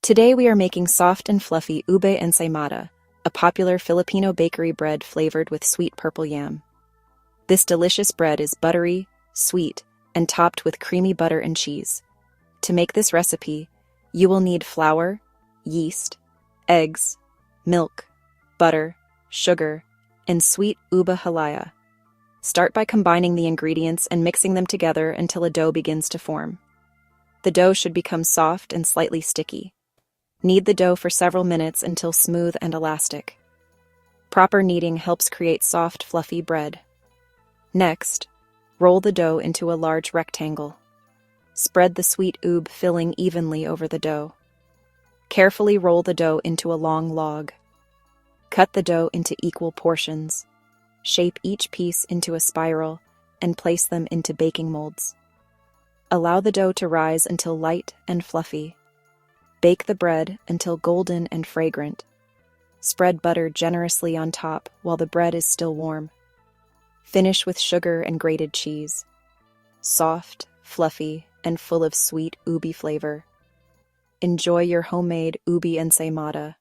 Today we are making soft and fluffy Ube Ensaymada, a popular Filipino bakery bread flavored with sweet purple yam. This delicious bread is buttery, sweet, and topped with creamy butter and cheese. To make this recipe, you will need flour, yeast, eggs, milk, butter, sugar, and sweet ube halaya. Start by combining the ingredients and mixing them together until a dough begins to form. The dough should become soft and slightly sticky. Knead the dough for several minutes until smooth and elastic. Proper kneading helps create soft, fluffy bread. Next, roll the dough into a large rectangle. Spread the sweet ube filling evenly over the dough. Carefully roll the dough into a long log. Cut the dough into equal portions. Shape each piece into a spiral and place them into baking molds. Allow the dough to rise until light and fluffy. Bake the bread until golden and fragrant. Spread butter generously on top while the bread is still warm. Finish with sugar and grated cheese. Soft, fluffy, and full of sweet ube flavor. Enjoy your homemade Ube Ensaymada.